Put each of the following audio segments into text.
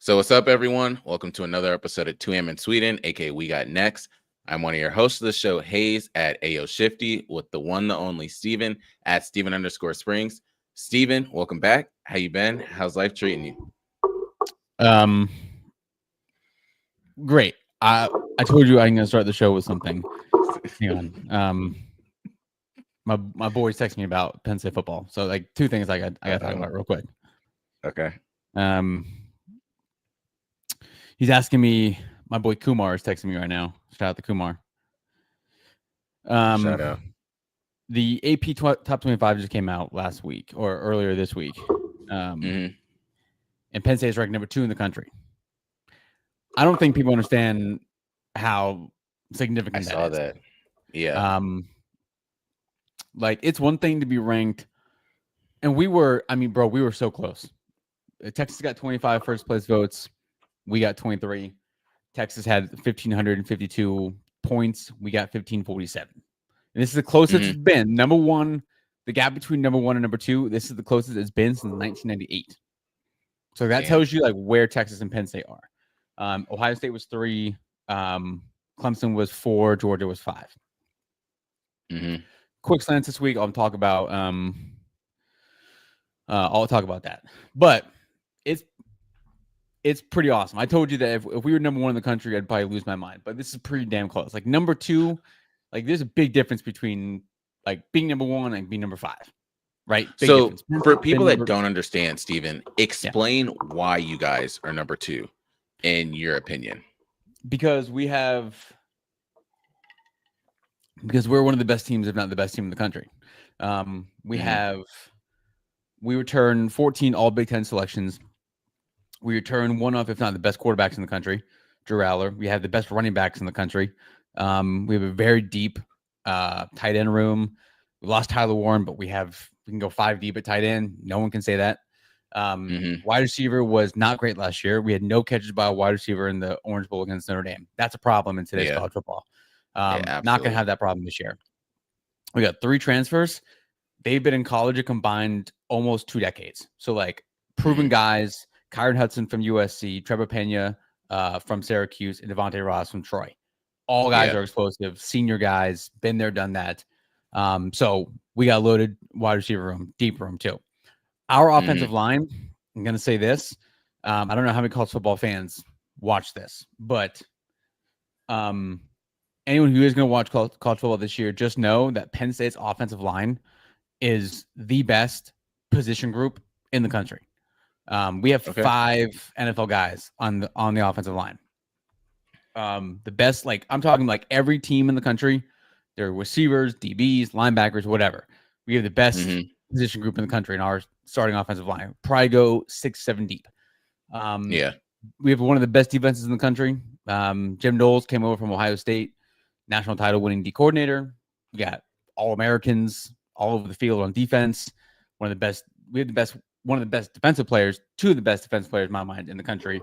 So what's up, everyone? Welcome to another episode of 2M in Sweden, aka We Got Next. I'm one of your hosts of the show, Hayes at AO Shifty, with the one, the only Steven at Steven_Springs. Steven, welcome back. How you been? How's life treating you? Great. I told you I'm gonna start the show with something. Hang on. My boy's texting me about Penn State football. So like two things I got to talk about real quick. Okay. He's asking me. My boy Kumar is texting me right now. Shout out to Kumar. Shout out. The AP Top 25 just came out last week or earlier this week. And Penn State is ranked number 2 in the country. I don't think people understand how significant I saw that. Yeah. Like it's one thing to be ranked, and we were so close. Texas got 25 first place votes. We got 23. Texas had 1,552 points. We got 1,547. And this is the closest it's been. Number one, the gap between number 1 and number 2, this is the closest it's been since 1998. So that tells you like where Texas and Penn State are. Ohio State was 3. Clemson was 4. Georgia was 5. Quick slants this week. I'll talk about that. But it's pretty awesome. I told you that if we were number 1 in the country, I'd probably lose my mind. But this is pretty damn close. Like number 2, like there's a big difference between like being number 1 and being number 5. Right? Big so difference. For people that don't understand, Steven, explain why you guys are number 2 in your opinion. Because we're one of the best teams, if not the best team in the country. We return 14 all Big Ten selections. We return one of, if not the best quarterbacks in the country, Drew Aller. We have the best running backs in the country. We have a very deep tight end room. We lost Tyler Warren, but we can go 5 deep at tight end. No one can say that. Wide receiver was not great last year. We had no catches by a wide receiver in the Orange Bowl against Notre Dame. That's a problem in today's college football. Not going to have that problem this year. We got 3 transfers. They've been in college a combined almost 2 decades. So like proven guys, Kyron Hudson from USC, Trevor Pena from Syracuse, and Devontae Ross from Troy. All guys are explosive, senior guys, been there, done that. So we got loaded wide receiver room, deep room too. Our offensive line, I'm going to say this. I don't know how many college football fans watch this, but anyone who is going to watch college football this year, just know that Penn State's offensive line is the best position group in the country. We have 5 NFL guys on the offensive line. The best, like I'm talking like every team in the country, they're receivers, DBs, linebackers, whatever. We have the best position group in the country in our starting offensive line. Probably go 6-7 deep. We have one of the best defenses in the country. Jim Knowles came over from Ohio State, national title winning D coordinator. We got All-Americans all over the field on defense. One of the best defensive players, 2 of the best defensive players in my mind in the country.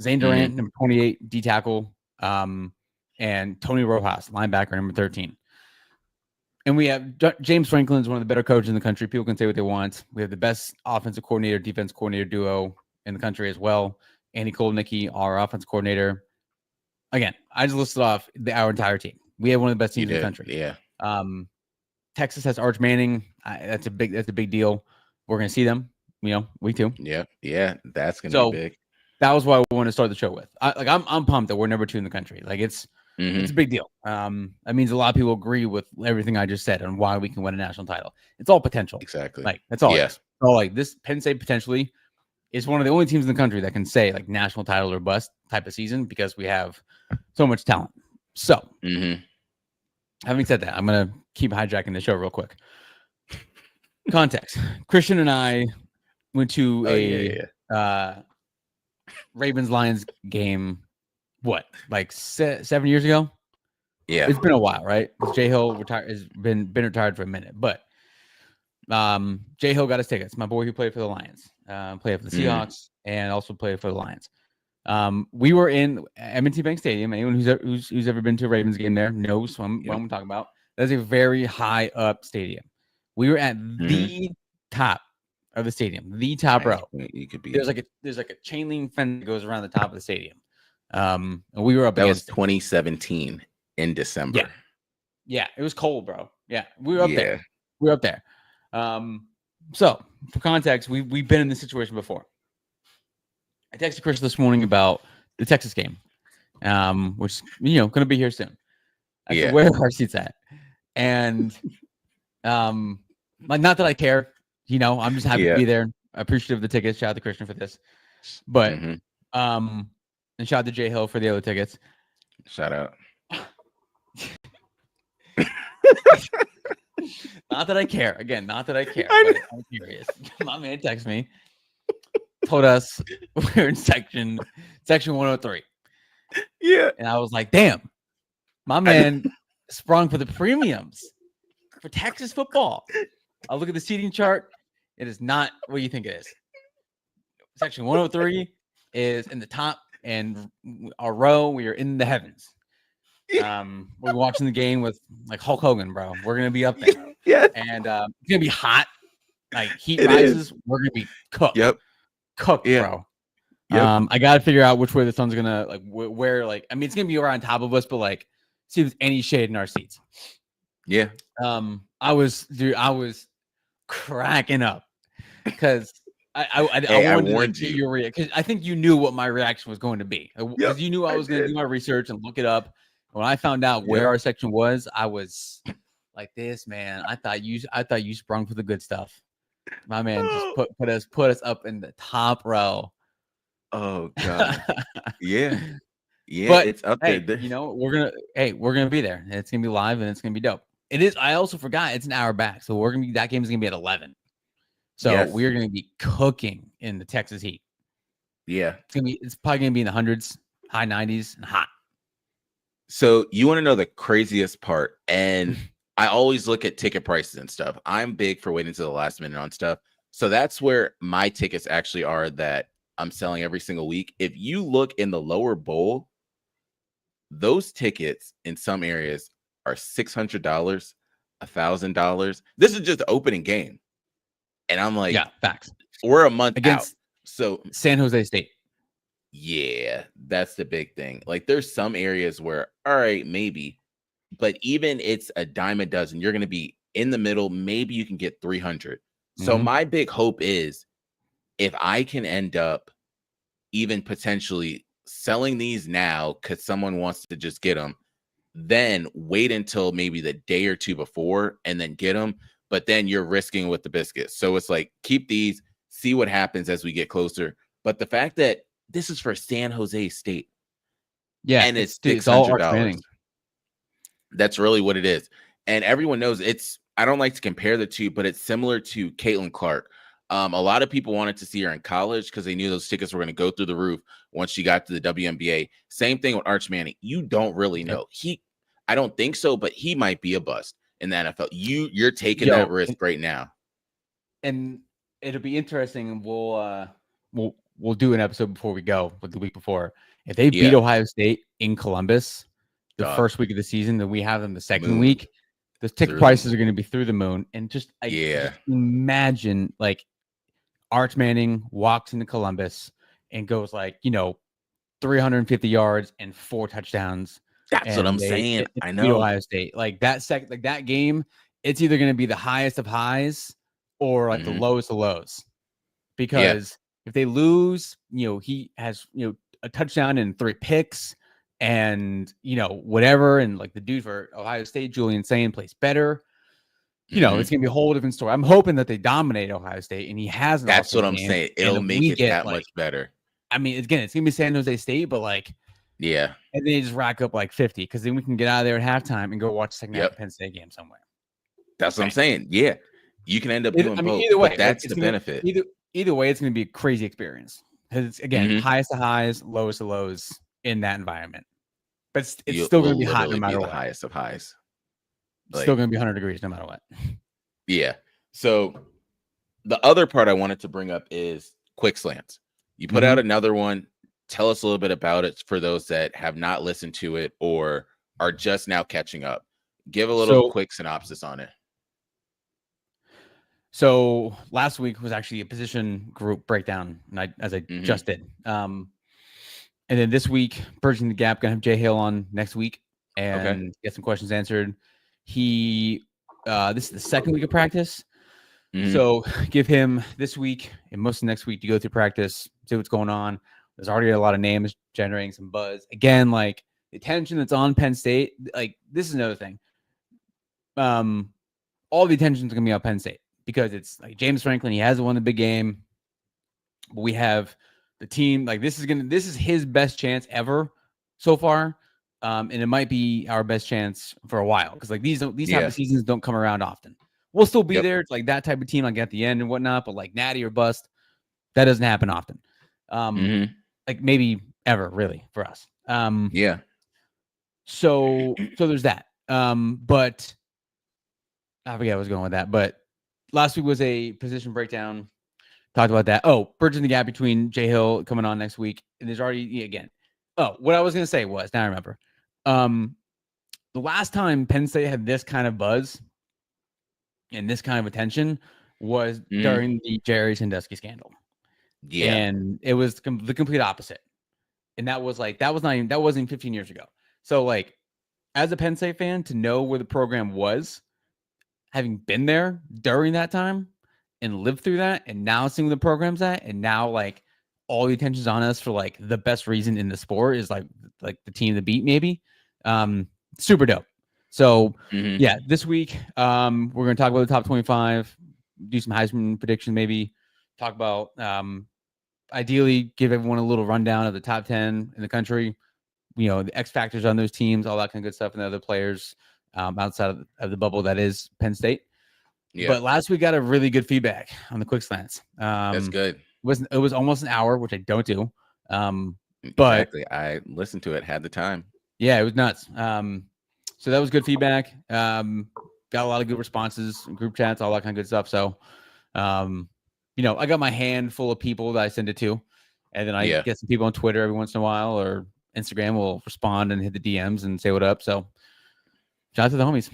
Zane Durant, number 28, D tackle, and Tony Rojas, linebacker, number 13. And we have James Franklin is one of the better coaches in the country. People can say what they want. We have the best offensive coordinator, defense coordinator duo in the country as well. Andy Kolnicki, our offensive coordinator. Again, I just listed off our entire team. We have one of the best teams in the country. Yeah. Texas has Arch Manning. That's a big deal. We're going to see them, week 2. Yeah. That's going to be big. That was what I want to start the show with. I'm pumped that we're number 2 in the country. Like it's a big deal. That means a lot of people agree with everything I just said on why we can win a national title. It's all potential. Exactly. Like that's all. Yes. So like this Penn State potentially is one of the only teams in the country that can say like national title or bust type of season because we have so much talent. So having said that, I'm going to keep hijacking the show real quick. Context. Christian and I went to Ravens-Lions game, what, like 7 years ago? Yeah. It's been a while, right? Jay Hill has been retired for a minute, but Jay Hill got his tickets. My boy who played for the Lions, played for the Seahawks, and also played for the Lions. We were in M&T Bank Stadium. Anyone who's ever been to a Ravens game there knows what I'm talking about. That's a very high up stadium. We were at the top of the stadium, the top row. You could be. There's like a chain link fence that goes around the top of the stadium. And we were up That was against it. 2017 in December. Yeah, it was cold, bro. Yeah, we were up there. Yeah. We were up there. So for context, we've been in this situation before. I texted Chris this morning about the Texas game, which going to be here soon. I said, where are our seats at? And like, not that I care, I'm just happy to be there. Appreciative of the tickets. Shout out to Christian for this, but and shout out to Jay Hill for the other tickets. Shout out. Not that I care. Again, not that I care. But I'm curious. My man texted me, told us we're in section 103. Yeah. And I was like, damn, my man sprung for the premiums for Texas football. I look at the seating chart. It is not what you think it is. Section 103 is in the top, and our row, we are in the heavens. We're watching the game with like Hulk Hogan, bro. We're gonna be up there. Yeah. And it's gonna be hot. Like heat rises, we're gonna be cooked. Yep. Cooked, bro. Yep. I gotta figure out which way the sun's gonna where it's gonna be around top of us, but like see if there's any shade in our seats. Yeah. I was cracking up because I wanted to get your reaction, because I think you knew what my reaction was going to be. Because you knew I was going to do my research and look it up. When I found out where our section was, I was like, "This man, I thought you sprung for the good stuff." My man just put us up in the top row. Oh God, yeah, but it's up hey, there. We're gonna be there. It's gonna be live and it's gonna be dope. It is. I also forgot it's an hour back, so that game is gonna be at 11. So we're gonna be cooking in the Texas heat. Yeah, it's probably gonna be in the hundreds, high 90s, and hot. So you want to know the craziest part? And I always look at ticket prices and stuff. I'm big for waiting to the last minute on stuff. So that's where my tickets actually are that I'm selling every single week. If you look in the lower bowl, those tickets in some areas are $600, $1,000. This is just the opening game. And I'm like, yeah, facts. We're a month against out. So San Jose State. Yeah, that's the big thing. Like there's some areas where, all right, maybe, but even it's a dime a dozen, you're going to be in the middle. Maybe you can get 300. So my big hope is if I can end up even potentially selling these now because someone wants to just get them, then wait until maybe the day or two before and then get them. But then you're risking with the biscuits. So it's like, keep these, see what happens as we get closer. But the fact that this is for San Jose State. Yeah. And it's $600. That's really what it is. And everyone knows I don't like to compare the two, but it's similar to Caitlin Clark. A lot of people wanted to see her in college because they knew those tickets were going to go through the roof once she got to the WNBA. Same thing with Arch Manning. You don't really know. I don't think so, but he might be a bust in the NFL. You're taking that risk right now. And it'll be interesting. We'll do an episode before we go, the week before. If they beat Ohio State in Columbus the first week of the season, then we have them the second week. The ticket prices are going to be through the moon. And just imagine like Arch Manning walks into Columbus and goes 350 yards and 4 touchdowns. That's what I'm saying. I know Ohio State like that game. It's either going to be the highest of highs or the lowest of lows, because if they lose, he has a touchdown and 3 picks and whatever, and like the dude for Ohio State, Julian Sayin, plays better. It's gonna be a whole different story. I'm hoping that they dominate Ohio State, and he has. That's what I'm saying. It'll make it that much better. I mean, again, it's gonna be San Jose State, but and then they just rack up 50, because then we can get out of there at halftime and go watch second half Penn State game somewhere. That's what I'm saying. Yeah, you can end up doing both. Either way, that's the benefit. Either way, it's going to be a crazy experience, because it's again highest of highs, lowest of lows in that environment. But it's still going to be hot no matter what. The highest of highs. It's still going to be 100 degrees no matter what. Yeah. So the other part I wanted to bring up is Quick Slants. You put out another one. Tell us a little bit about it for those that have not listened to it or are just now catching up. Give a little quick synopsis on it. So last week was actually a position group breakdown, and as I just did. And then this week, Bridging the Gap, gonna have Jay Hill on next week and get some questions answered. This is the second week of practice. So give him this week and most of next week to go through practice, see what's going on. There's already a lot of names generating some buzz. Again, like the attention that's on Penn State, like this is another thing. All the attention is going to be on Penn State because it's like James Franklin. He hasn't won the big game. But we have the team. Like this is his best chance ever so far. And it might be our best chance for a while because like these type of seasons don't come around often. We'll still be there. It's like that type of team, like at the end and whatnot, but like natty or bust, that doesn't happen often. Like maybe ever really for us. So there's that. But I forget what I was going with that. But last week was a position breakdown. Talked about that. Oh, bridging the gap between Jay Hill coming on next week. And there's already again. Oh, what I was gonna say was now I remember. The last time Penn State had this kind of buzz and this kind of attention was during the Jerry Sandusky scandal. Yeah. And it was the complete opposite. And that wasn't 15 years ago. So like as a Penn State fan, to know where the program was, having been there during that time and lived through that, and now seeing where the program's at, and now like all the attention's on us for like the best reason in the sport is like the team to beat, maybe. Super dope. So yeah, this week we're gonna talk about the top 25, do some Heisman prediction, maybe talk about ideally give everyone a little rundown of the top 10 in the country, you know, the X factors on those teams, all that kind of good stuff, and the other players outside of the bubble that is Penn State. Yeah. But last week got a really good feedback on the quick slants. That's good. It was almost an hour, which I don't do. But exactly. I listened to it, had the time. Yeah, it was nuts. So that was good feedback. Got a lot of good responses, group chats, all that kind of good stuff. So, you know, I got my hand full of people that I send it to, and then I get some people on Twitter every once in a while or Instagram will respond and hit the DMs and say what up. So shout out to the homies.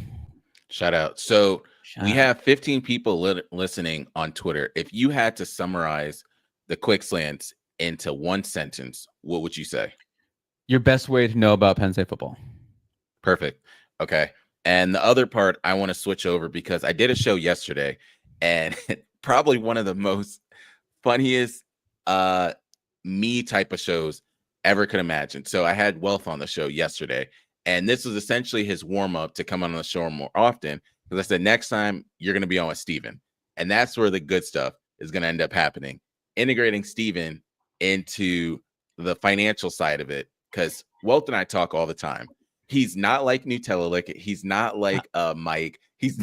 Shout out. So we have 15 people listening on Twitter. If you had to summarize the quick slants into one sentence, what would you say? Your best way to know about Penn State football. Perfect. Okay. And the other part, I want to switch over because I did a show yesterday, and probably one of the most funniest me type of shows ever could imagine. So I had Wealth on the show yesterday, and this was essentially his warm-up to come on the show more often, because I said, next time you're going to be on with Steven. And that's where the good stuff is going to end up happening. Integrating Steven into the financial side of it, because Wealth and I talk all the time. He's not like Nutella Lick. He's not like Mike. He's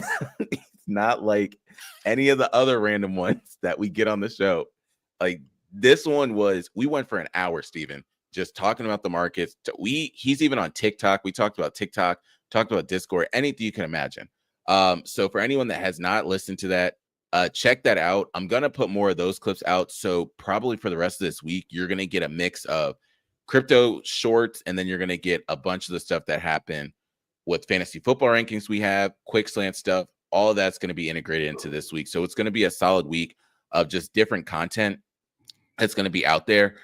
not like any of the other random ones that we get on the show. Like this one we went for an hour, Steven, just talking about the markets. He's even on TikTok. We talked about TikTok, talked about Discord, anything you can imagine. So for anyone that has not listened to that, check that out. I'm going to put more of those clips out. So probably for the rest of this week, you're going to get a mix of crypto shorts, and then you're going to get a bunch of the stuff that happened with fantasy football rankings we have, quick slant stuff. All of that's going to be integrated into this week. So it's going to be a solid week of just different content that's going to be out there.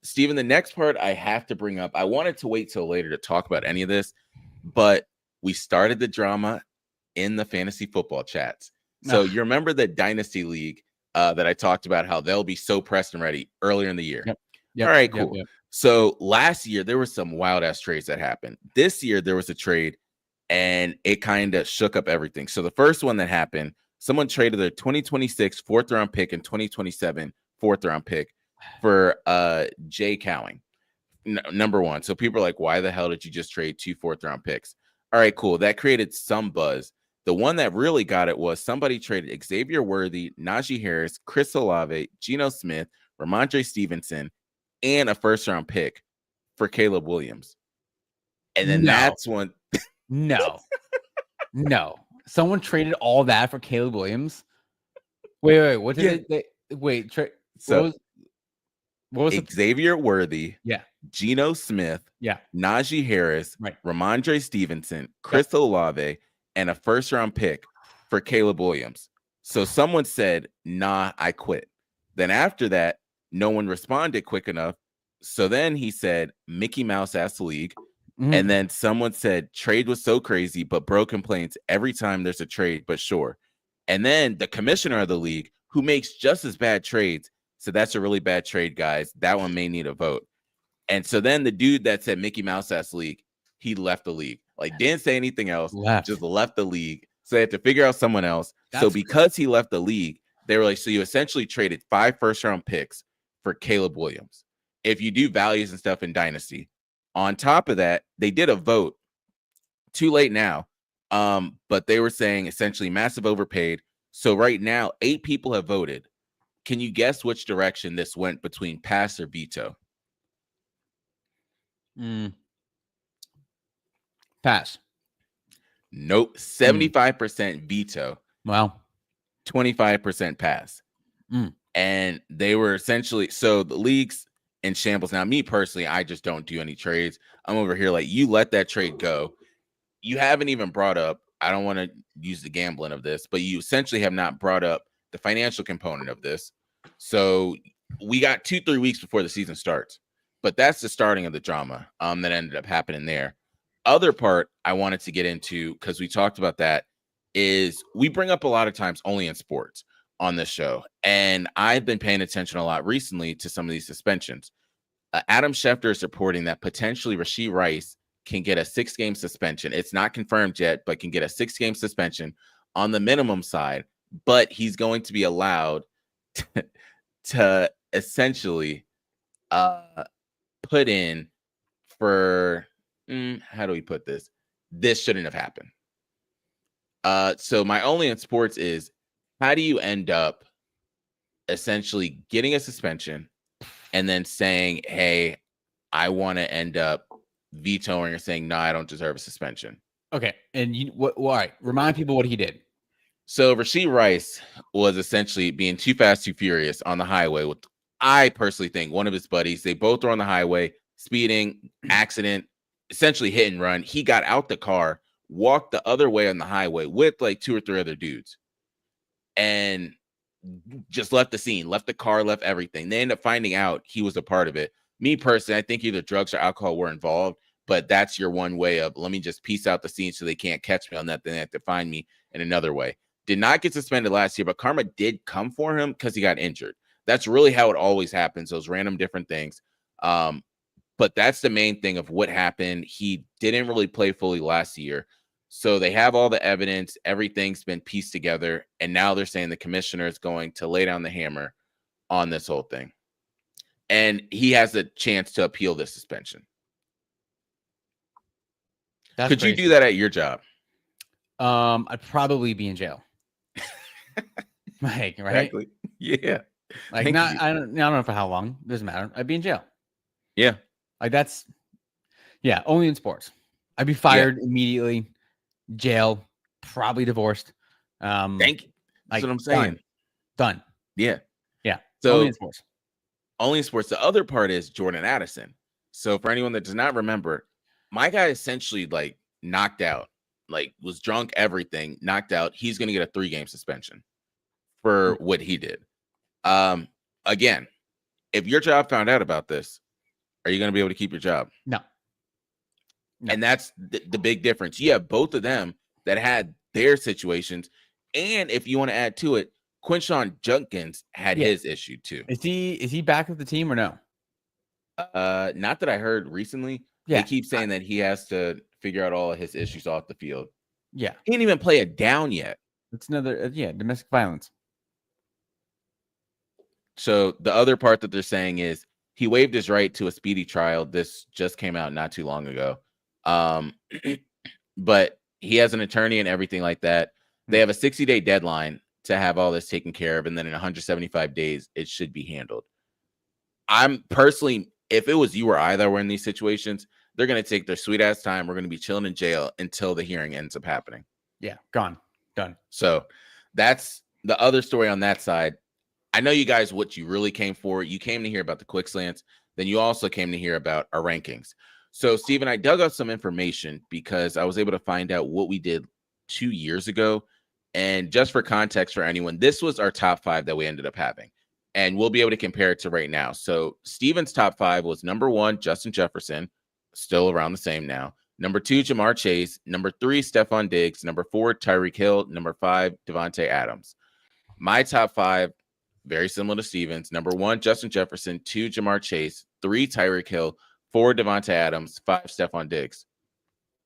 Steven, the next part I have to bring up, I wanted to wait till later to talk about any of this, but we started the drama in the fantasy football chats. So you remember the Dynasty League that I talked about, how they'll be so pressed and ready earlier in the year. All right, cool. So last year, there were some wild ass trades that happened. This year, there was a trade and it kind of shook up everything. So the first one that happened, someone traded their 2026 fourth round pick and 2027 fourth round pick for Jay Cowing, number one. So people are like, why the hell did you just trade 2 fourth round picks? All right, cool. That created some buzz. The one that really got it was somebody traded Xavier Worthy, Najee Harris, Chris Olave, Geno Smith, Ramondre Stevenson, and a first round pick for Caleb Williams. And then that's when no. Someone traded all that for Caleb Williams. Wait, what did they wait? What was Xavier Worthy? Yeah. Geno Smith. Yeah. Najee Harris. Right. Ramondre Stevenson, Chris Olave, and a first round pick for Caleb Williams. So someone said, nah, I quit. Then after that, no one responded quick enough. So then he said, Mickey Mouse asked the league. And then someone said, trade was so crazy, but bro complains every time there's a trade, but sure. And then the commissioner of the league, who makes just as bad trades, so that's a really bad trade, guys. That one may need a vote. And so then the dude that said Mickey Mouse asked the league, he left the league. Like, didn't say anything else, just left the league. So they had to figure out someone else. So because he left the league, they were like, so you essentially traded 5 first-round picks for Caleb Williams. If you do values and stuff in Dynasty. On top of that, they did a vote. Too late now. But they were saying essentially massive overpaid. So right now, 8 people have voted. Can you guess which direction this went between pass or veto? Pass. Nope. 75% veto. Wow. 25% pass. And they were essentially, so the league's in shambles. Now, me personally, I just don't do any trades. I'm over here like, you let that trade go. You haven't even brought up, I don't want to use the gambling of this, but you essentially have not brought up the financial component of this. So we got 2-3 weeks before the season starts, but that's the starting of the drama that ended up happening there. Other part I wanted to get into, because we talked about that, is we bring up a lot of times only in sports on this show. And I've been paying attention a lot recently to some of these suspensions. Adam Schefter is reporting that potentially Rashee Rice can get a 6-game suspension. It's not confirmed yet, but can get a 6-game suspension on the minimum side. But he's going to be allowed to essentially put in for, how do we put this? This shouldn't have happened. So my only in sports is, how do you end up essentially getting a suspension and then saying, hey, I want to end up vetoing or saying, no, I don't deserve a suspension? Okay. And why? Remind people what he did. So Rashee Rice was essentially being too fast, too furious on the highway with, I personally think, one of his buddies. They both were on the highway, speeding, accident, essentially hit and run. He got out the car, walked the other way on the highway with like 2 or 3 other dudes, and just left the scene, left the car, left everything. They end up finding out he was a part of it. Me personally, I think either drugs or alcohol were involved, but that's your one way of, let me just piece out the scene so they can't catch me on that. Then they have to find me in another way. Did not get suspended last year, but karma did come for him because he got injured. That's really how it always happens, those random different things. But that's the main thing of what happened. He didn't really play fully last year. So they have all the evidence. Everything's been pieced together. And now they're saying the commissioner is going to lay down the hammer on this whole thing. And he has a chance to appeal this suspension. Could you do that at your job? I'd probably be in jail. Like, right? Exactly. Yeah. Like, I don't know for how long. Doesn't matter. I'd be in jail. Yeah. Like, that's, yeah, only in sports. I'd be fired immediately. Jail, probably divorced. Thank you. That's what I'm saying. Done. Yeah. Yeah. So only in sports. Only in sports. The other part is Jordan Addison. So for anyone that does not remember, my guy essentially like knocked out, like was drunk, everything, knocked out. He's going to get a 3-game suspension for what he did. Again, if your job found out about this, are you going to be able to keep your job? No. And that's the big difference. You have both of them that had their situations. And if you want to add to it, Quinshon Judkins had his issue too. Is he back with the team or no? Not that I heard recently. Yeah. They keep saying that he has to figure out all of his issues off the field. Yeah. He didn't even play it down yet. It's another, domestic violence. So the other part that they're saying is he waived his right to a speedy trial. This just came out not too long ago. But he has an attorney and everything like that. They have a 60-day deadline to have all this taken care of. And then in 175 days, it should be handled. I'm personally, if it was you or I that were in these situations, they're going to take their sweet ass time. We're going to be chilling in jail until the hearing ends up happening. Yeah. Gone. Done. So that's the other story on that side. I know you guys, what you really came for. You came to hear about the quick slants. Then you also came to hear about our rankings. So, Steven, I dug up some information because I was able to find out what we did 2 years ago And just for context for anyone, this was our top 5 that we ended up having. And we'll be able to compare it to right now. So Steven's top 5 was number 1, Justin Jefferson, still around the same now. Number 2, Jamar Chase. Number 3, Stephon Diggs. Number 4, Tyreek Hill. Number 5, Devontae Adams. My top 5, very similar to Steven's. Number 1, Justin Jefferson. 2, Jamar Chase. 3, Tyreek Hill. 4, Devontae Adams. 5, Stephon Diggs.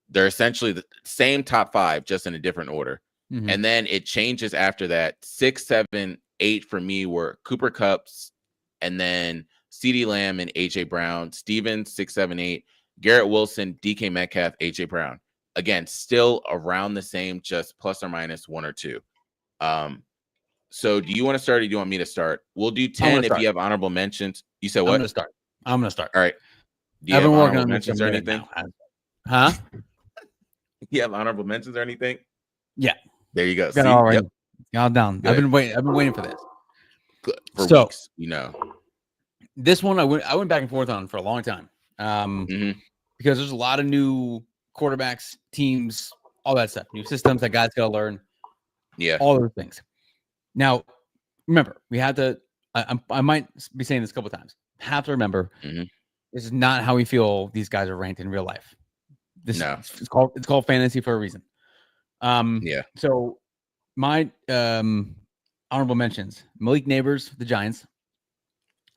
They're essentially the same top 5, just in a different order. Mm-hmm. And then it changes after that. 6, 7, 8 for me were Cooper Kupps, and then CeeDee Lamb and AJ Brown. Stevens 6, 7, 8. Garrett Wilson, DK Metcalf, AJ Brown. Again, still around the same, just plus or minus 1 or 2. So do you want to start or do you want me to start? We'll do 10 if you have honorable mentions. You said what? I'm gonna start. All right. Do you have honorable mentions or anything? Huh? You have honorable mentions or anything? Yeah. There you go. Got all right. Y'all down. Good. I've been waiting for this. Good. For weeks, you know. This one I went back and forth on for a long time. Because there's a lot of new quarterbacks, teams, all that stuff, new systems that guys gotta learn. Yeah. All those things. Now, remember, we have to I might be saying this a couple of times. Have to remember this is not how we feel these guys are ranked in real life. It's called fantasy for a reason. Yeah. So my honorable mentions: Malik Neighbors, the Giants.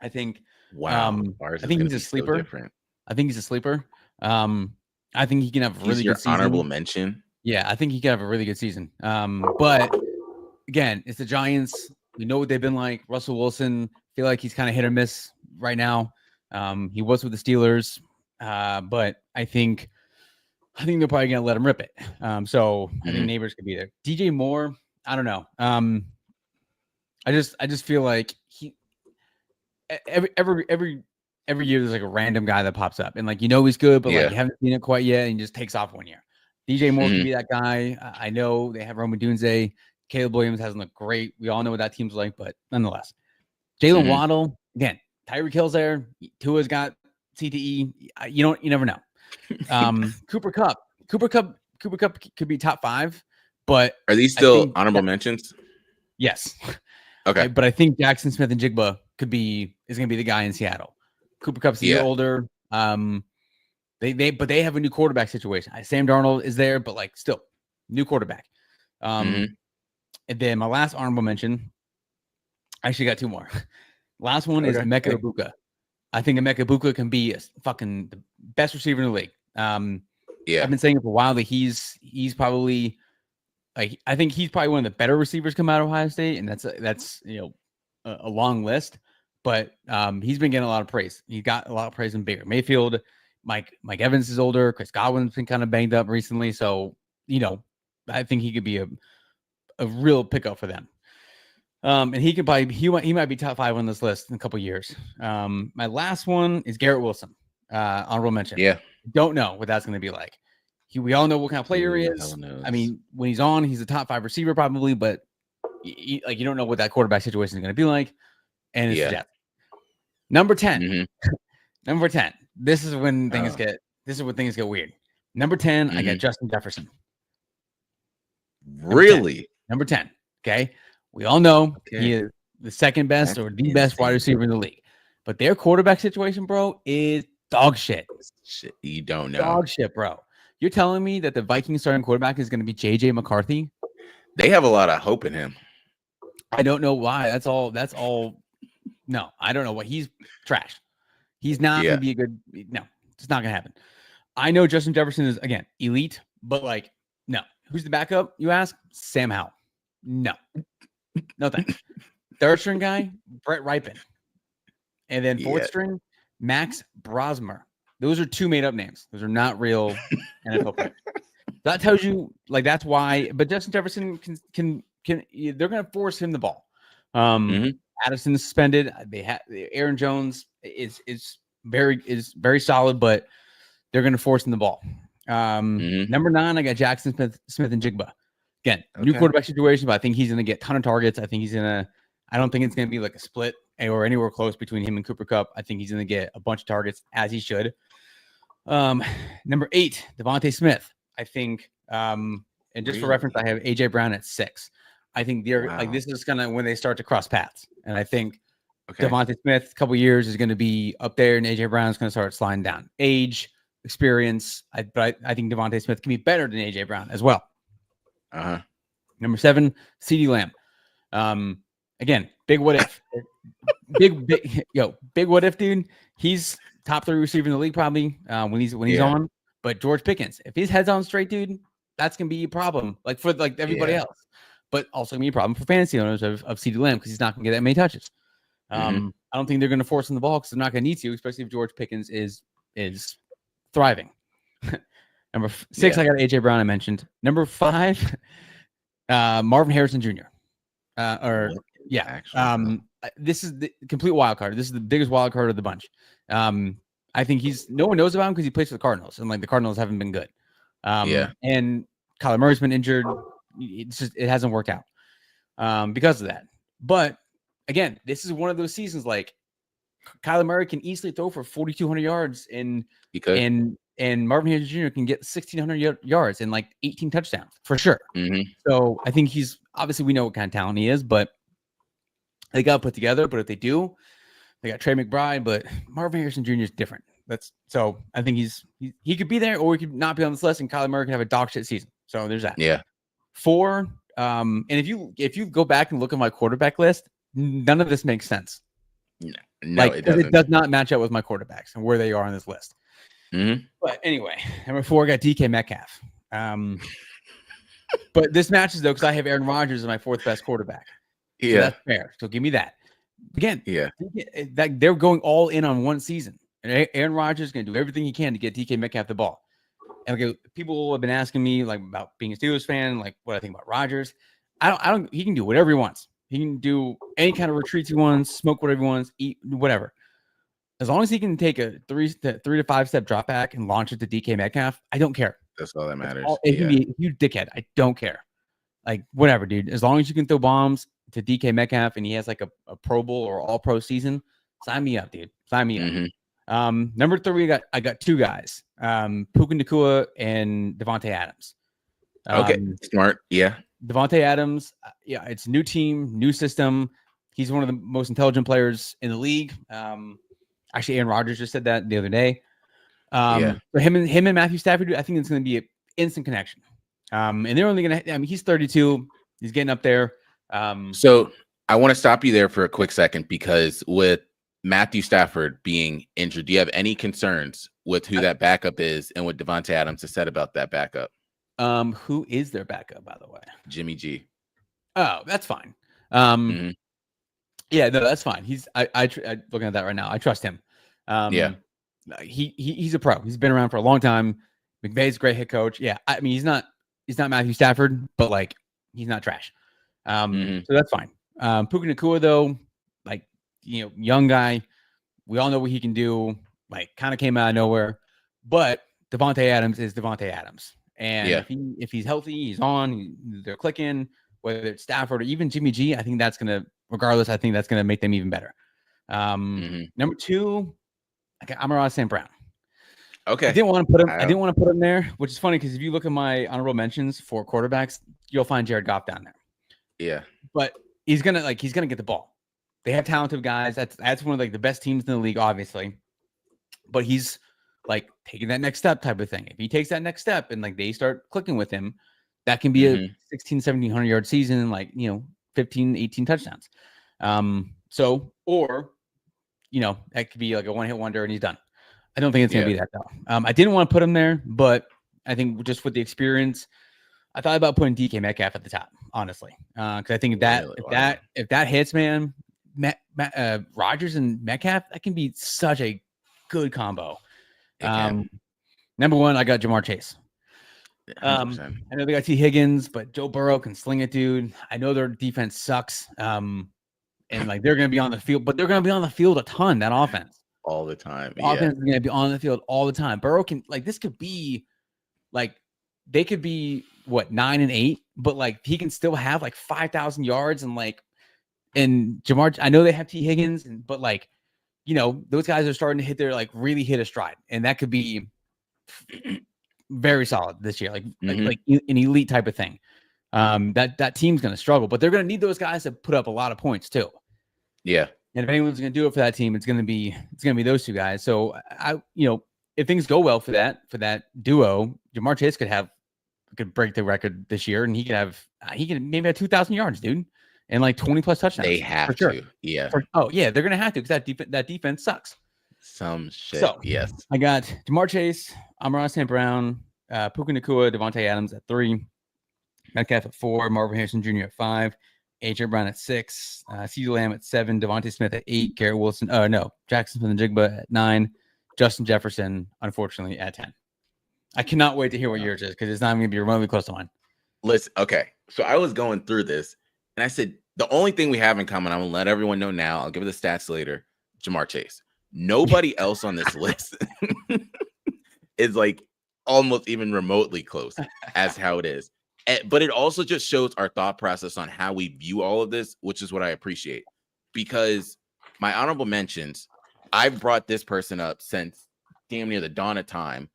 I think. Wow. I think he's a sleeper. I think he's a sleeper. I think he can have a really good season. Honorable mention. Yeah, I think he can have a really good season. But again, it's the Giants. We know what they've been like. Russell Wilson, feel like he's kind of hit or miss right now. He was with the Steelers, but I think they're probably gonna let him rip it. So I think Neighbors could be there. DJ Moore, I don't know. I just feel like he every year there's like a random guy that pops up and like he's good, but like you haven't seen it quite yet, and he just takes off one year. DJ Moore could be that guy. I know they have Rome Odunze. Caleb Williams hasn't looked great. We all know what that team's like, but nonetheless, Jalen Waddle again. Tyreek Hill's there. Tua's got CTE. You never know. Cooper Kupp could be top 5, but are these still honorable mentions? Yes. Okay. But I think Jackson Smith-Njigba is going to be the guy in Seattle. Cooper Kupp's a year older. They have a new quarterback situation. Sam Darnold is there, but like still new quarterback. And then my last honorable mention, I actually got 2 more. Last one is Emeka Egbuka. I think Emeka Egbuka can be the best receiver in the league. I've been saying it for a while that he's probably I think he's probably one of the better receivers come out of Ohio State, and that's a long list. But he's been getting a lot of praise. He got a lot of praise in Baker Mayfield. Mike Evans is older. Chris Godwin's been kind of banged up recently, so I think he could be a real pickup for them. And he could probably he might be top 5 on this list in a couple years. My last one is Garrett Wilson. Honorable mention. Yeah, don't know what that's going to be like. We all know what kind of player he is. I mean, when he's on, he's a top 5 receiver probably, but you don't know what that quarterback situation is going to be like. And it's Jets. Number 10. Number 10. This is when things get weird. Number 10, I got Justin Jefferson. Really? Number 10. Okay. We all know he is the second best or the best wide receiver in the league. But their quarterback situation, bro, is dog shit. Shit, you don't know. Dog shit, bro. You're telling me that the Vikings starting quarterback is going to be JJ McCarthy? They have a lot of hope in him. I don't know why. That's all. No, I don't know what. He's trash. He's not going to be a good. No, it's not going to happen. I know Justin Jefferson is, again, elite, but like, no. Who's the backup, you ask? Sam Howell. No thanks. Third string guy, Brett Ripon. And then fourth string, Max Brosmer. Those are 2 made up names. Those are not real NFL players. That tells you, like, that's why. But Justin Jefferson can they're going to force him the ball. Addison's suspended. They have Aaron Jones is very solid, but they're going to force him the ball. Number 9, I got Jackson Smith-Njigba. Again, new quarterback situation, but I think he's going to get a ton of targets. I don't think it's going to be like a split or anywhere close between him and Cooper Kupp. I think he's going to get a bunch of targets, as he should. Number 8, Devontae Smith. I think, and just for reference, I have AJ Brown at 6. I think they're like Wow. this is gonna when they start to cross paths, and I think Okay. Devontae Smith, a couple years, is going to be up there, and AJ Brown is going to start sliding down. Age, experience, but I think Devontae Smith can be better than AJ Brown as well. Uh-huh. Number 7, CeeDee Lamb. Again, big what if, big what if, dude. He's top 3 receiver in the league probably when he's on. But George Pickens, if his head's on straight, dude, that's gonna be a problem. Like for like everybody else, but also gonna be a problem for fantasy owners of CeeDee Lamb because he's not gonna get that many touches. I don't think they're going to force him the ball because they're not going to need to, especially if George Pickens is thriving. Number 6, I got AJ Brown. I mentioned. Number 5, Marvin Harrison Jr. This is the complete wild card. This is the biggest wild card of the bunch. I think no one knows about him because he plays for the Cardinals, and like the Cardinals haven't been good. And Kyler Murray's been injured. It hasn't worked out because of that. But again, this is one of those seasons like Kyler Murray can easily throw for 4,200 yards and Marvin Harrison Jr. can get 1,600 yards and like 18 touchdowns for sure. So I think he's obviously we know what kind of talent he is, but they got to put together. But if they do, they got Trey McBride, but Marvin Harrison Jr. is different. So I think he could be there or he could not be on this list, and Kyler Murray can have a dog shit season. So there's that. 4, and if you go back and look at my quarterback list, none of this makes sense. No, it doesn't. It does not match up with my quarterbacks and where they are on this list. But anyway, number 4, I got DK Metcalf. But this matches though because I have Aaron Rodgers as my 4th best quarterback. So that's fair. So give me that. Again, that they're going all in on one season, and Aaron Rodgers is going to do everything he can to get DK Metcalf the ball. And okay, people have been asking me like about being a Steelers fan, like what I think about Rodgers. I don't. He can do whatever he wants. He can do any kind of retreats he wants, smoke whatever he wants, eat whatever. As long as he can take a 3 to 5 step drop back and launch it to DK Metcalf, I don't care. That's all that matters. It can be a huge dickhead. I don't care. Like whatever, dude. As long as you can throw bombs to DK Metcalf and he has like a Pro Bowl or All Pro season, sign me up, dude. Sign me up. Number 3, I got 2 guys, Puka Nacua and Devontae Adams. Smart. Devontae Adams, it's a new team, new system. He's one of the most intelligent players in the league. Actually, Aaron Rodgers just said that the other day. For him and Matthew Stafford, I think it's going to be an instant connection. And they're only going to. I mean, he's 32. He's getting up there. So I want to stop you there for a quick second because with Matthew Stafford being injured, do you have any concerns with who that backup is and what Devontae Adams has said about that backup? Who is their backup, by the way? Jimmy G. Oh, that's fine. Yeah, no, that's fine. He's I looking at that right now. I trust him. He's a pro. He's been around for a long time. McVay's a great head coach. Yeah, I mean he's not Matthew Stafford, but like he's not trash. So that's fine. Puka Nacua though, like young guy. We all know what he can do. Like kind of came out of nowhere, but Devontae Adams is Devontae Adams. And if he's healthy, he's on. They're clicking. Whether it's Stafford or even Jimmy G, I think that's gonna. Regardless, I think that's gonna make them even better. Number 2, I got Amon-Ra St. Brown. Okay, I didn't want to put him there, which is funny because if you look at my honorable mentions for quarterbacks, you'll find Jared Goff down there. Yeah, but he's gonna get the ball. They have talented guys. That's one of like the best teams in the league, obviously. But he's like taking that next step type of thing. If he takes that next step and like they start clicking with him, that can be a 1,700 yard season and like 15, 18 touchdowns. Or that could be like a one-hit wonder and he's done. I don't think it's gonna be that though. I didn't want to put him there, but I think just with the experience, I thought about putting DK Metcalf at the top, honestly, because I think if that hits, man, Rodgers and Metcalf, that can be such a good combo. Number 1, I got Jamar Chase. I know they got T. Higgins, but Joe Burrow can sling it, dude. I know their defense sucks, and like they're going to be on the field, but they're going to be on the field a ton. That offense all the time. Offense is going to be on the field all the time. Burrow can this could be like they could be 9-8, but like he can still have like 5,000 yards and Jamar. I know they have T. Higgins, but like those guys are starting to hit their really hit a stride, and that could be very solid this year, like an elite type of thing. that team's going to struggle, but they're going to need those guys to put up a lot of points too. Yeah. And if anyone's going to do it for that team, it's going to be those two guys. So if things go well for that duo, Ja'Marr Chase could break the record this year, and he can maybe have 2,000 yards, dude, and like 20 plus touchdowns. They have sure. to. Yeah. They're going to have to, because that defense sucks. Some shit. So, yes. I got Ja'Marr Chase, Amon-Ra St. Brown, Puka Nacua, Devontae Adams at 3, Metcalf at 4, Marvin Harrison Jr. at 5, AJ Brown at 6, CeeDee Lamb at 7, Devontae Smith at 8, Garrett Wilson, Jackson Smith-Njigba at 9, Justin Jefferson, unfortunately, at 10. I cannot wait to hear what yours is, because it's not going to be remotely close to mine. Listen, okay. So I was going through this, and I said, the only thing we have in common, I'm going to let everyone know now, I'll give you the stats later, Ja'Marr Chase. Nobody else on this list is like almost even remotely close as how it is. But it also just shows our thought process on how we view all of this, which is what I appreciate. Because my honorable mentions, I've brought this person up since damn near the dawn of time,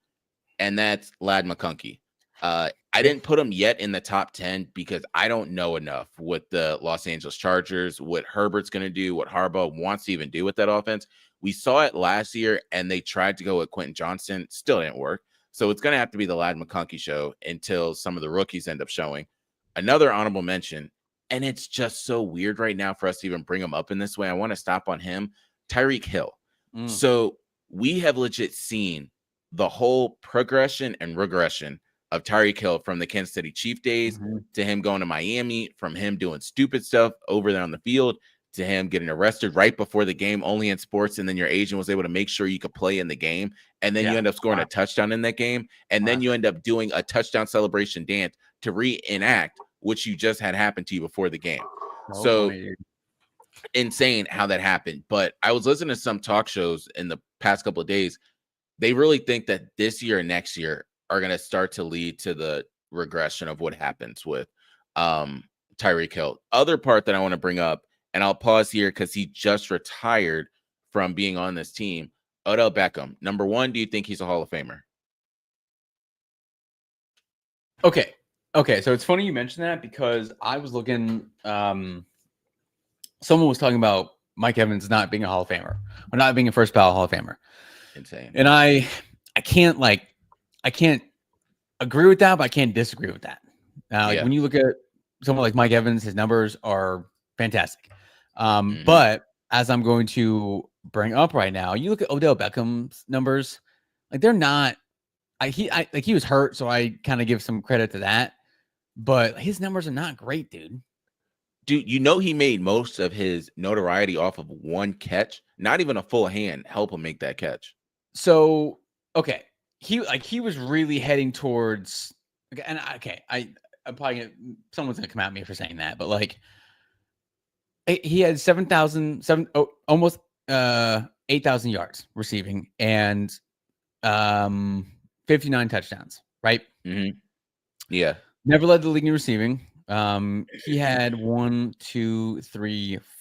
and that's Ladd McConkey. I didn't put him yet in the top 10 because I don't know enough with the Los Angeles Chargers, what Herbert's going to do, what Harbaugh wants to even do with that offense. We saw it last year, and they tried to go with Quentin Johnson. Still didn't work. So it's going to have to be the Ladd McConkey show until some of the rookies end up showing. Another honorable mention, and it's just so weird right now for us to even bring him up in this way. I want to stop on him, Tyreek Hill. So we have legit seen the whole progression and regression of Tyreek Hill from the Kansas City Chief days to him going to Miami, from him doing stupid stuff over there on the field, to him getting arrested right before the game, only in sports, and then your agent was able to make sure you could play in the game, and then you end up scoring a touchdown in that game, and then you end up doing a touchdown celebration dance to reenact what you just had happen to you before the game. So insane how that happened. But I was listening to some talk shows in the past couple of days. They really think that this year and next year are going to start to lead to the regression of what happens with Tyreek Hill. Other part that I want to bring up, and I'll pause here because he just retired from being on this team, Odell Beckham. Number one, do you think he's a Hall of Famer? Okay. So it's funny you mentioned that, because I was looking, someone was talking about Mike Evans not being a Hall of Famer, or not being a first ballot Hall of Famer. Insane. And I can't agree with that, but I can't disagree with that. When you look at someone like Mike Evans, his numbers are fantastic. But as I'm going to bring up right now, you look at Odell Beckham's numbers, like they're not. He was hurt, so I kind of give some credit to that. But his numbers are not great, dude. Dude, he made most of his notoriety off of one catch, not even a full hand help him make that catch. So, okay, he was really heading towards, and I'm probably someone's gonna come at me for saying that, but like he had 8,000 yards receiving and 59 touchdowns, right? Yeah. Never led the league in receiving. He had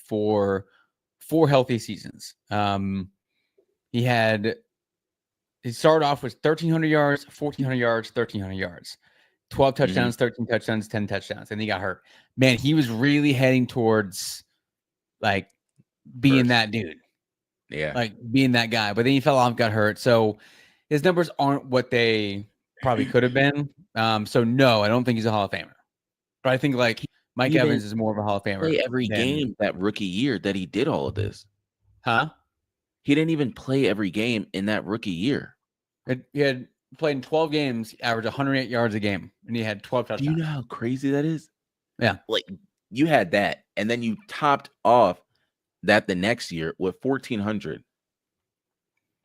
4 healthy seasons. He started off with 1,300 yards, 1,400 yards, 1,300 yards, 12 touchdowns, 13 touchdowns, 10 touchdowns, and he got hurt. Man, he was really heading towards like being that dude. Yeah. Like being that guy. But then he fell off, got hurt. So his numbers aren't what they probably could have been. So no, I don't think he's a Hall of Famer. But I think like Mike Evans is more of a Hall of Famer. Play every game that rookie year that he did all of this. Huh? He didn't even play every game in that rookie year. He had played in 12 games, averaged 108 yards a game, and he had 12 touchdowns. Do you know how crazy that is? Yeah. Like you had that, and then you topped off that the next year with 1,400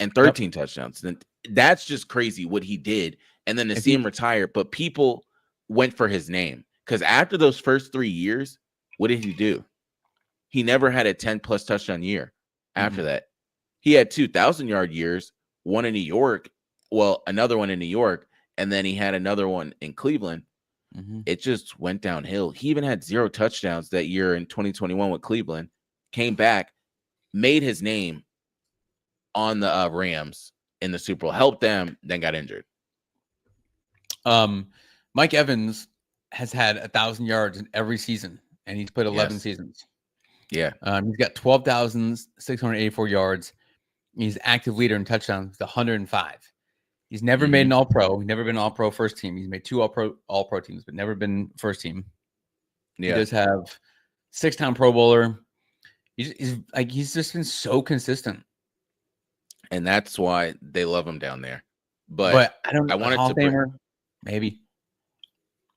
and 13 touchdowns. Then that's just crazy what he did. And then to see him retire, but people went for his name, because after those first 3 years, what did he do? He never had a 10+ touchdown year after that. He had 2,000-yard years, one in New York, another one in New York, and then he had another one in Cleveland. It just went downhill. He even had 0 touchdowns that year in 2021 with Cleveland, came back, made his name on the Rams in the Super Bowl, helped them, then got injured. Mike Evans has had 1,000 yards in every season, and he's played 11 seasons. Yeah. He's got 12,684 yards. He's active leader in touchdowns with 105. He's never made an All-Pro. He's never been All-Pro first team. He's made 2 All-Pro teams, but never been first team. Yeah. He does have 6-time Pro Bowler. He's just been so consistent, and that's why they love him down there. But I don't. I wanted Hall to Famer, maybe.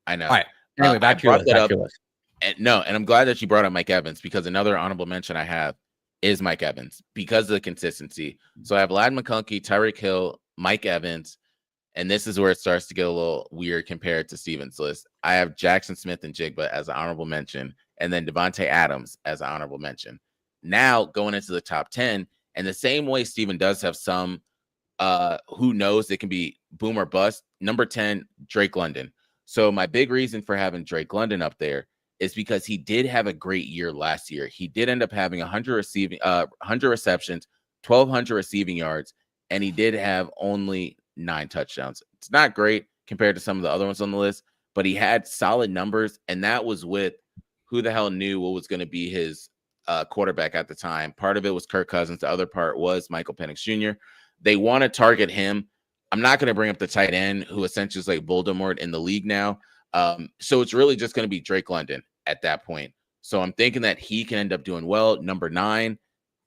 I know. All right. Anyway, back to your list. And I'm glad that you brought up Mike Evans, because another honorable mention I have is Mike Evans because of the consistency. So I have Ladd McConkey, Tyreek Hill, Mike Evans, and this is where it starts to get a little weird compared to Steven's list. I have Jackson Smith and Jigba as an honorable mention, and then Devontae Adams as an honorable mention. Now going into the top 10, and the same way Steven does have some who knows, it can be boom or bust. Number 10, Drake London. So my big reason for having Drake London up there is because he did have a great year last year. He did end up having 100 receptions, 1,200 receiving yards, and he did have only 9 touchdowns. It's not great compared to some of the other ones on the list, but he had solid numbers, and that was with who the hell knew what was going to be his quarterback at the time. Part of it was Kirk Cousins. The other part was Michael Penix Jr. They want to target him. I'm not going to bring up the tight end, who essentially is like Voldemort in the league now. So it's really just going to be Drake London at that point. So I'm thinking that he can end up doing well. Number 9,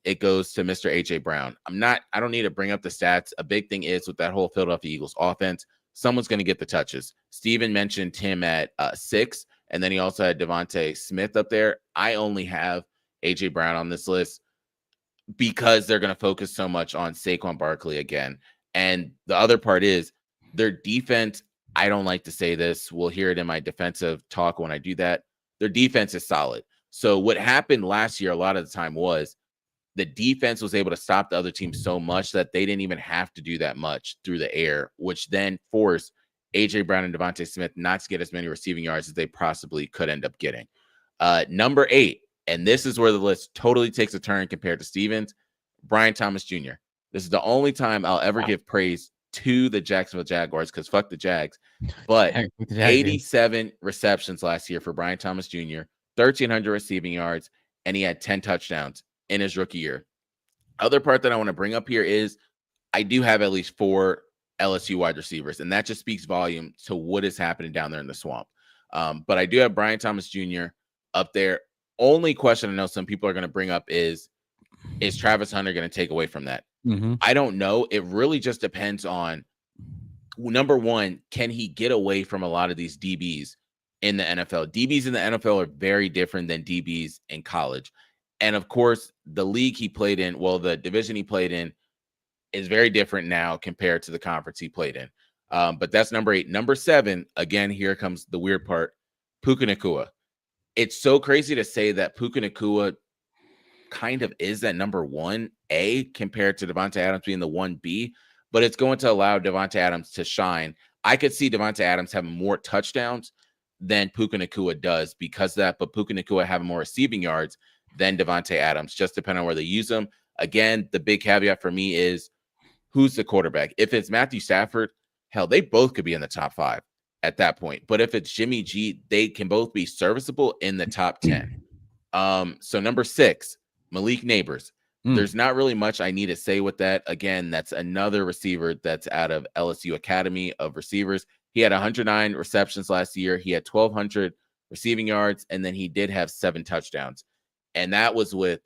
it goes to Mr. A.J. Brown. I don't need to bring up the stats. A big thing is with that whole Philadelphia Eagles offense, someone's going to get the touches. Steven mentioned him at 6, and then he also had Devontae Smith up there. I only have A.J. Brown on this list because they're going to focus so much on Saquon Barkley again. And the other part is their defense. I don't like to say this. We'll hear it in my defensive talk when I do that. Their defense is solid. So what happened last year a lot of the time was the defense was able to stop the other team so much that they didn't even have to do that much through the air, which then forced A.J. Brown and Devontae Smith not to get as many receiving yards as they possibly could end up getting. Number 8, and this is where the list totally takes a turn compared to Stevens, Brian Thomas Jr. This is the only time I'll ever give praise to the Jacksonville Jaguars, because fuck the Jags. But 87 receptions last year for Brian Thomas Jr., 1,300 receiving yards, and he had 10 touchdowns in his rookie year. Other part that I want to bring up here is I do have at least 4 LSU wide receivers, and that just speaks volume to what is happening down there in the swamp. But I do have Brian Thomas Jr. up there. Only question I know some people are going to bring up is Travis Hunter going to take away from that? I don't know. It really just depends on, number 1, can he get away from a lot of these DBs in the NFL? DBs in the NFL are very different than DBs in college. And of course, the league he played in, the division he played in is very different now compared to the conference he played in. But that's number 8. Number 7, again, here comes the weird part, Puka Nacua. It's so crazy to say that Puka Nacua kind of is that number 1A compared to Devontae Adams being the 1B, but it's going to allow Devontae Adams to shine. I could see Devontae Adams having more touchdowns than Puka Nacua does because of that, but Puka Nacua having more receiving yards than Devontae Adams, just depending on where they use them. Again, the big caveat for me is who's the quarterback. If it's Matthew Stafford, hell, they both could be in the top 5 at that point. But if it's Jimmy G, they can both be serviceable in the top 10. So number 6, Malik Neighbors. There's not really much I need to say with that. Again, that's another receiver that's out of LSU Academy of Receivers. He had 109 receptions last year. He had 1,200 receiving yards, and then he did have 7 touchdowns. And that was with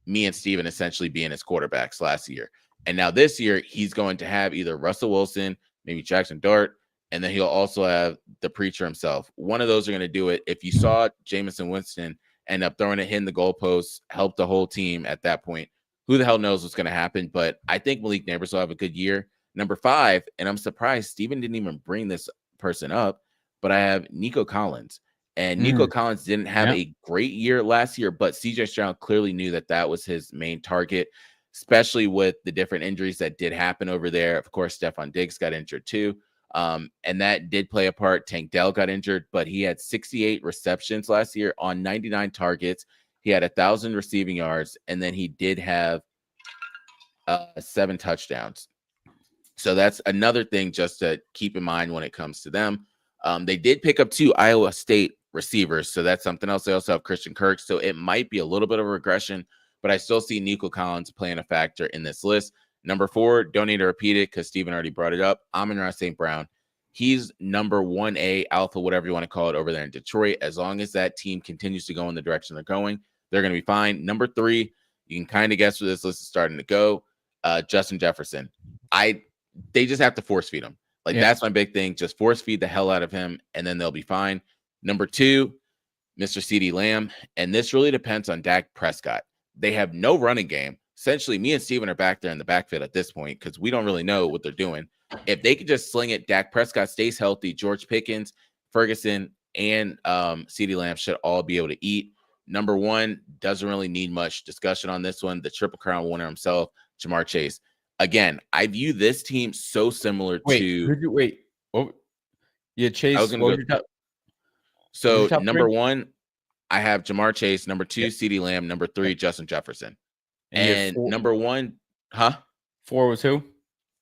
me and Steven essentially being his quarterbacks last year. And now this year, he's going to have either Russell Wilson, maybe Jackson Dart, and then he'll also have the preacher himself. One of those are going to do it. If you saw Jameson Winston end up throwing it, hitting the goalposts, help the whole team at that point, who the hell knows what's going to happen? But I think Malik Neighbors will have a good year. Number 5, and I'm surprised Steven didn't even bring this person up, but I have Nico Collins. And Nico Collins didn't have a great year last year, but CJ Stroud clearly knew that that was his main target, especially with the different injuries that did happen over there. Of course, Stephon Diggs got injured too. And that did play a part. Tank Dell got injured, but he had 68 receptions last year on 99 targets. He had 1,000 receiving yards, and then he did have 7 touchdowns. So that's another thing just to keep in mind when it comes to them. They did pick up 2 Iowa State receivers, so that's something else. They also have Christian Kirk, so it might be a little bit of a regression, but I still see Nico Collins playing a factor in this list. Number 4, don't need to repeat it because Steven already brought it up. Amon-Ra St. Brown. He's number 1A alpha, whatever you want to call it, over there in Detroit. As long as that team continues to go in the direction they're going, they're going to be fine. Number 3, you can kind of guess where this list is starting to go. Justin Jefferson. They just have to force feed him. Like, that's my big thing. Just force feed the hell out of him, and then they'll be fine. Number 2, Mr. CeeDee Lamb. And this really depends on Dak Prescott. They have no running game. Essentially, me and Steven are back there in the backfield at this point because we don't really know what they're doing. If they could just sling it, Dak Prescott stays healthy. George Pickens, Ferguson, and CeeDee Lamb should all be able to eat. Number 1, doesn't really need much discussion on this one. The Triple Crown winner himself, Ja'Marr Chase. Again, I view this team so similar to. Oh, yeah, Chase. So number 1, I have Ja'Marr Chase. Number 2, CeeDee Lamb. Number 3, Justin Jefferson. And number 1, 4 was who?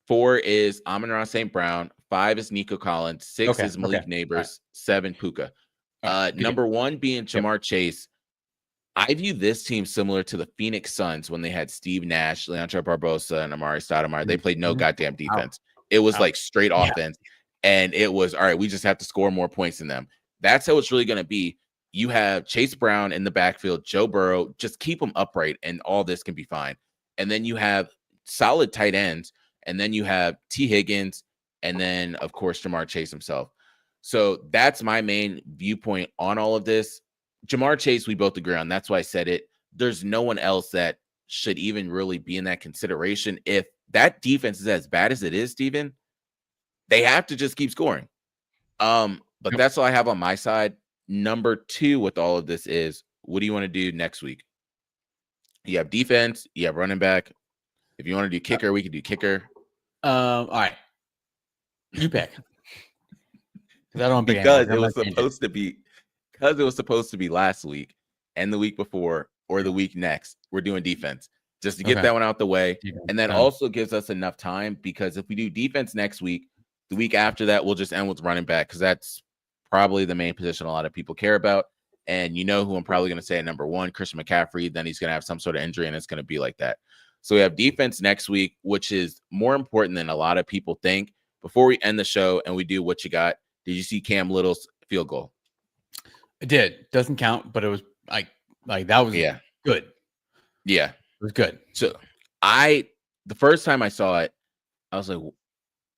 4 is Amon-Ra St. Brown. 5 is Nico Collins. 6 is Malik Neighbors. Right. 7, Puka. Number 1 being Ja'Marr Chase. I view this team similar to the Phoenix Suns when they had Steve Nash, Leandro Barbosa, and Amari Stoudemire. They played no goddamn defense. It was like straight offense. And it was, all right, we just have to score more points than them. That's how it's really going to be. You have Chase Brown in the backfield, Joe Burrow, just keep them upright, and all this can be fine. And then you have solid tight ends, and then you have T. Higgins, and then, of course, Ja'Marr Chase himself. So that's my main viewpoint on all of this. Ja'Marr Chase, we both agree on. That's why I said it. There's no one else that should even really be in that consideration. If that defense is as bad as it is, Steven, they have to just keep scoring. But that's all I have on my side. Number 2 with all of this is, what do you want to do next week? You have defense, you have running back. If you want to do kicker, we can do kicker. All right. You pick. Because it was supposed to be last week and the week before or the week next. We're doing defense just to get that one out the way. And that also gives us enough time, because if we do defense next week, the week after that, we'll just end with running back, because that's probably the main position a lot of people care about. And you know who I'm probably going to say at number 1, Christian McCaffrey. Then he's going to have some sort of injury, and it's going to be like that. So we have defense next week, which is more important than a lot of people think. Before we end the show and we do what you got, did you see Cam Little's field goal? I did. Doesn't count, but it was like that was good. Yeah. It was good. So the first time I saw it, I was like,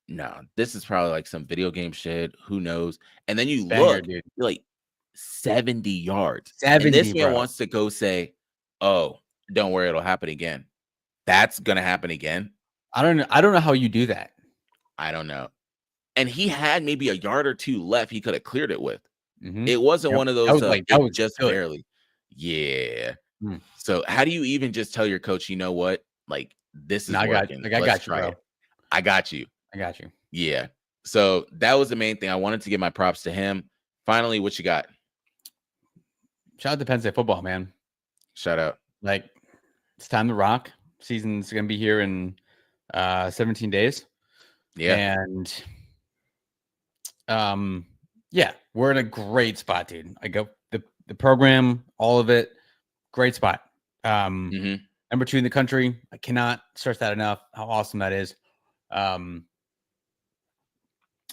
no, this is probably like some video game shit. Who knows? And then you look, you're like 70 yards. 70, and this man wants to go say, oh, don't worry, it'll happen again. That's going to happen again. I don't know how you do that. I don't know. And he had maybe a yard or 2 left. He could have cleared it with. It wasn't one of those that was just good. Barely. Yeah. So how do you even just tell your coach, you know what? Like, this is working. I got you, bro. It. I got you. I got you. Yeah. So that was the main thing. I wanted to give my props to him. Finally, what you got? Shout out to Penn State football, man. Shout out. Like, it's time to rock. Season's going to be here in 17 days. Yeah. And we're in a great spot, dude. I go the program, all of it, great spot. Number 2 in the country. I cannot stress that enough, how awesome that is.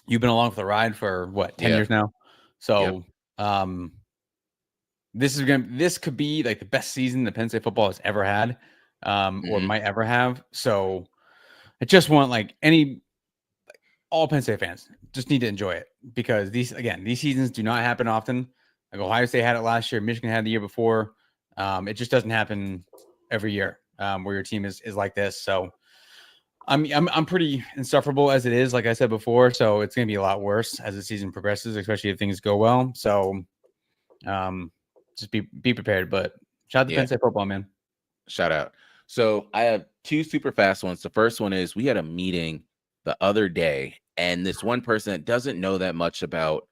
You've been along for the ride for what, 10 years now? So this could be like the best season that Penn State football has ever had, or might ever have. So I just want all Penn State fans just need to enjoy it, because these seasons do not happen often. Like, Ohio State had it last year, Michigan had the year before. It just doesn't happen every year where your team is like this. So I'm pretty insufferable as it is, like I said before. So it's going to be a lot worse as the season progresses, especially if things go well. So just be prepared. But shout out to Penn State football, man. Shout out. So I have 2 super fast ones. The first one is, we had a meeting the other day, and this one person that doesn't know that much about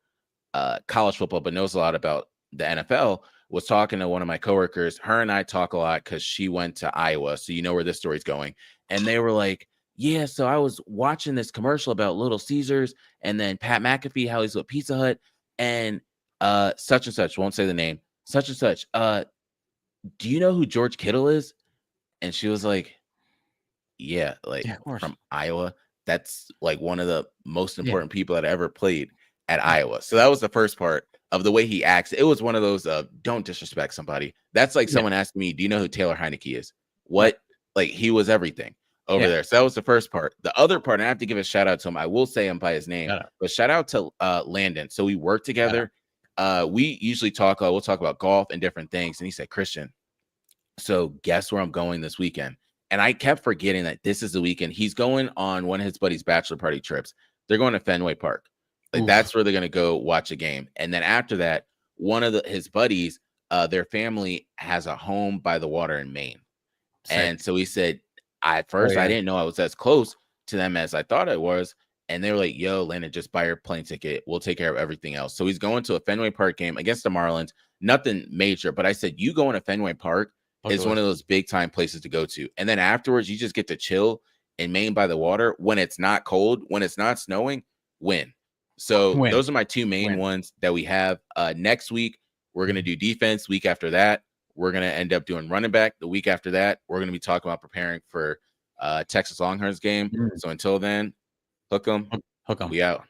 college football, but knows a lot about the NFL, was talking to one of my coworkers. Her and I talk a lot because she went to Iowa. So you know where this story's going. And they were like, yeah, so I was watching this commercial about Little Caesars and then Pat McAfee, how he's with Pizza Hut, and such and such, won't say the name, such and such. Do you know who George Kittle is? And she was like, yeah, like of course. from Iowa. That's like one of the most Yeah. important people that ever played at Iowa. So that was the first part of the way he acts. It was one of those don't disrespect somebody. That's like Yeah. someone asking me, do you know who Taylor Heineke is? What? Like he was everything over Yeah. there. So that was the first part. The other part, and I have to give a shout out to him. I will say him by his name, but shout out to Landon. So we work together. We usually talk, we'll talk about golf and different things. And he said, Christian, so guess where I'm going this weekend? And I kept forgetting that this is the weekend. He's going on one of his buddies' bachelor party trips. They're going to Fenway Park. Like Oof. that's where they're going to go watch a game. And then after that, one of his buddies, their family has a home by the water in Maine. Sick. And so he said, at first, I didn't know I was as close to them as I thought I was. And they were like, yo, Landon, just buy your plane ticket. We'll take care of everything else. So he's going to a Fenway Park game against the Marlins. Nothing major. But I said, you going to Fenway Park is one of those big time places to go to. And then afterwards, you just get to chill in Maine by the water when it's not cold, when it's not snowing, win. So those are my two main ones that we have. Next week, we're going to do defense. Week after that, we're going to end up doing running back. The week after that, we're going to be talking about preparing for Texas Longhorns game. So until then, hook 'em. Hook 'em. We out.